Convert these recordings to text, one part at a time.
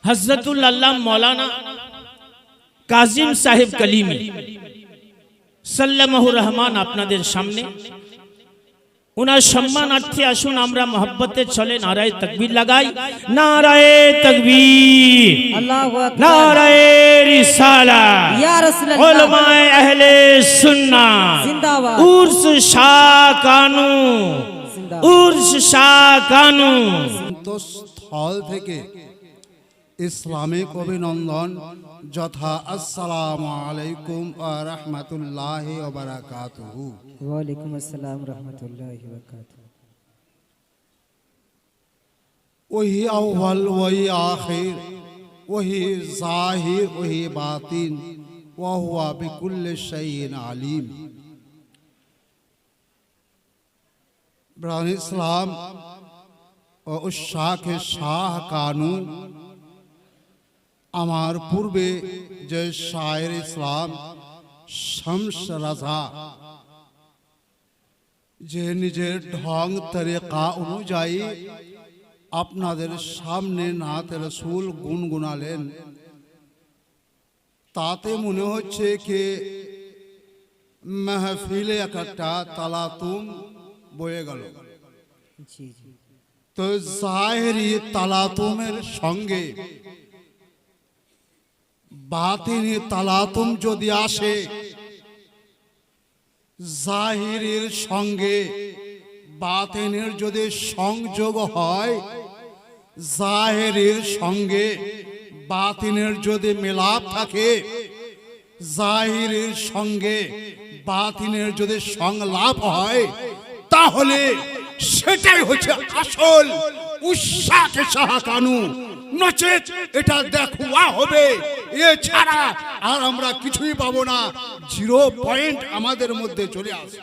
হযরতুল আল্লাহ মাওলানা কাজিম সাহেব কলিমি সাল্লাল্লাহু রহমান আপনাদের সামনে। উনার সম্মানার্থে আসুন আমরা মহব্বতে চলে নারায়ে তাকবীর লাগাই। নারায়ে তাকবীর, আল্লাহু আকবার, নারায়ে রিসালাত, ইয়া রাসূলুল্লাহ, উলামায়ে আহলে সুন্নাহ জিন্দাবাদ, উর্স শাহ কানু, জিন্দাবাদ। উর্স শাহ কানু। স্থল থেকে ইসলামিক অভিনন্দন যথা আসসালামু আলাইকুম ওয়া রাহমাতুল্লাহি ওয়া বারাকাতুহু। ওয়া আলাইকুম আসসালাম রাহমাতুল্লাহি ওয়া বারাকাতুহু। वही अव्वल वही आखिर वही ज़ाहिर वही बातिन व हुवा बिकुल्लि शैइन अलीम। ब्राह्मण इस्लाम और उस शाह के शाह कानू আমার পূর্বে যে শায়ের ইসলাম শামস রাজা যে নিজের ঢং তরিকা অনুযায়ী আপনাদের সামনে নাতে রসুল গুনগুনালেন, তাতে মনে হচ্ছে কি মাহফিলে একটা তালাতুম বয়ে গেল। জি জি, তো জাহেরি তালাতুমের সঙ্গে বাতিনি তালাতুম যদি আসে, জাহিরের সঙ্গে বাতিনের যদি সংযোগ হয়, জাহেরের সঙ্গে বাতিনের যদি মেলাপ থাকে, জাহিরের সঙ্গে বাতিনের যদি সংলাপ হয়, তাহলে সেটাই হচ্ছে আসল উশাকে শাহ কানু। নচেত এটা দেখুয়া হবে, এছাড়া আর আমরা কিছুই পাবো না। 0 পয়েন্ট আমাদের মধ্যে চলে আসবে।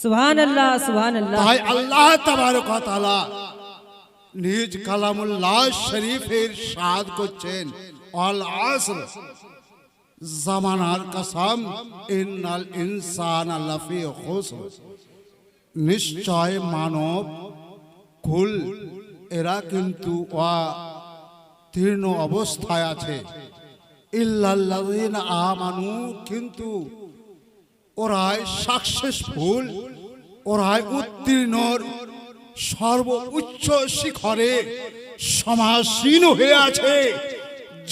সুবহানাল্লাহ সুবহানাল্লাহ। তাই আল্লাহ তাবারক ওয়া তাআলা নিজ কালামুল্লাহ শরীফের ইরশাদ করছেন, আল আসর, জামানার কসম, ইন্নাল ইনসানা লাফি খুসর, নিশ্চয় মানব কুল এরা কিন্তু তীর্ণ অবস্থায় আছে। ইল্লাল্লাযিনা আমানু, কিন্তু ওরাই সাকসেসফুল, ওরাই উত্তীর্ণ, সর্বোচ্চ শিখরে সমাসীন হয়ে আছে।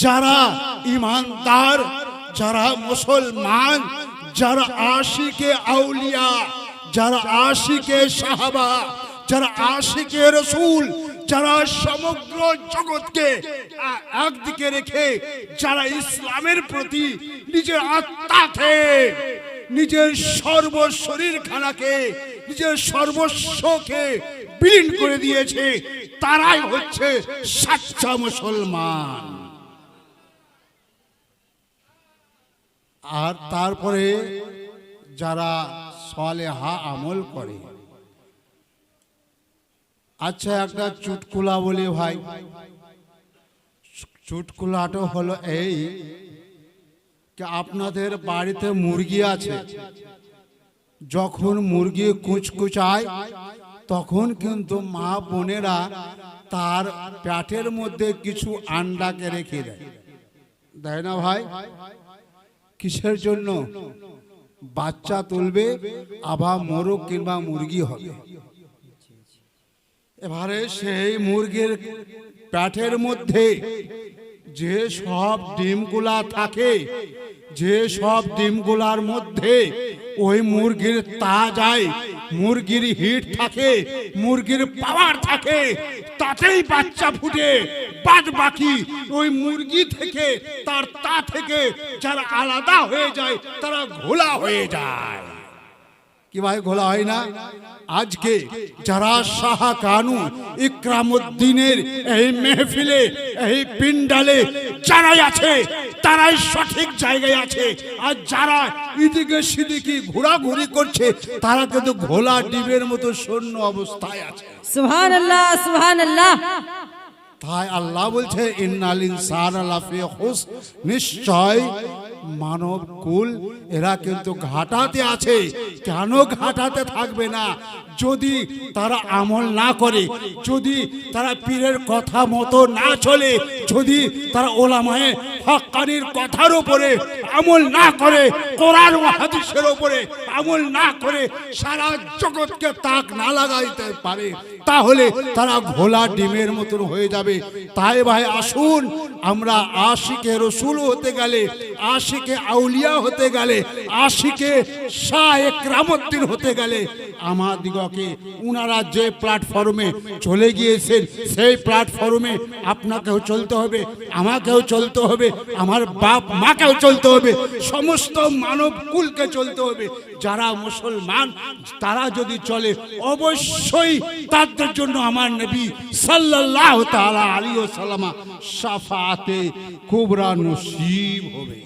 যারা ইমানদার, যারা মুসলমান, যারা আশিকে আউলিয়া, যারা আশিকে সাহাবা, যারা আশিকে রসুল, যারা সমগ্র জগৎকে একদিকে রেখে যারা ইসলামের প্রতি নিজের আত্মাকে, নিজের সর্বশরীর খানাকে, নিজের সর্বস্বকে বিলীন করে দিয়েছে, তারাই হচ্ছে সাচ্চা মুসলমান। আর তারপরে যারা সালেহা আমল করে। আচ্ছা, একটা চুটকুলা বলি ভাই। চুটকুলাটা হলো এই যে আপনাদের বাড়িতে মুরগি আছে, যখন মুরগি কুচকুচায় তখন কিন্তু মা বোনেরা তার পেটের মধ্যে কিছু আন্ডাকে রেখে দেয়, দেয় না ভাই? কিসের জন্য? বাচ্চা তুলবে, আবার মোরগ কিংবা মুরগি হবে। এবারে সেই মুরগির পেটের মধ্যে যে সব ডিমগুলা থাকে, যে সব ডিমগুলার মধ্যে ওই মুরগির তাজাই, মুরগির হিট থাকে, মুরগির পাওয়ার থাকে, তাতেই বাচ্চা ফুটে। বাদ বাকি ওই মুরগি থেকে, তার তা থেকে যারা আলাদা হয়ে যায় তারা ঘোলা হয়ে যায়। কি ভাই, ঘোলা হয় না? আজকে যারা শাহ কানু ইকরামউদ্দিনের এই মেহফিলে, এই পিন্ডালে যারাই আছে, তারাই সঠিক জায়গায় আছে। আর যারা এদিকে সেদিকে ঘোরাঘুরি করছে, তারা কিন্তু ঘোলা ডিমের মতো শূন্য অবস্থায় আছে। সুবহানাল্লাহ সুবহানাল্লাহ। তাই আল্লাহ বলছে, ইন্নাল ইনসানা লাফি খুসর, নিশ্চয় মানব কুল এরা কিন্তু ঘাটাতে আছে। কেন ঘাটাতে থাকবে না? যদি তারা আমল না করে, যদি তারা পীরের কথা মতো না চলে, যদি তারা ওলামায়ে হক্কানির কথার উপরে আমল না করে, কোরআন ও হাদিসের উপরে আমল না করে সারা জগৎকে তাক না লাগাইতে পারে, তাহলে তারা ঘোলা ডিমের মতন হয়ে যাবে। তাই ভাই আসুন, আমরা আশিকে রসুল হতে গেলে, আশিকে আউলিয়া হতে গেলে, আশিকে শাহ একরামউদ্দিন হতে গেলে আমাদিগকে উনারা যে প্ল্যাটফর্মে চলে গিয়েছেন সেই প্ল্যাটফর্মে আপনাকেও চলতে হবে, আমাকেও চলতে হবে, আমার বাপ মাকেও চলতে হবে, সমস্ত মানব কুলকে চলতে হবে। যারা মুসলমান তারা যদি চলে, অবশ্যই তাদের জন্য আমার নবী সাল্লাল্লাহু তাআলা আলাইহি ওয়াসাল্লাম শাফাআতে কুবরা নসিব হবে।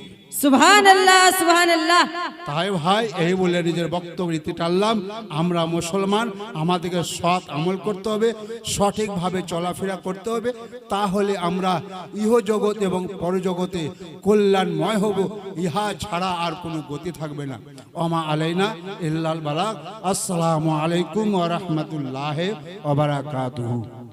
সুবহান আল্লাহ, সুবহান আল্লাহ। তাই ভাই এই বলে নিজের বক্তব্য রীতি টানলাম। আমরা মুসলমান, আমাদেরকে সৎ আমল করতে হবে, সঠিকভাবে চলাফেরা করতে হবে, তাহলে আমরা ইহজগৎ এবং পরজগতে কল্যাণময় হব। ইহা ছাড়া আর কোনো গতি থাকবে না। ওমা আলাইনা ইল্লাল বালাগ। আসসালামু আলাইকুম ওয়া রাহমাতুল্লাহি ওয়া বারাকাতুহু।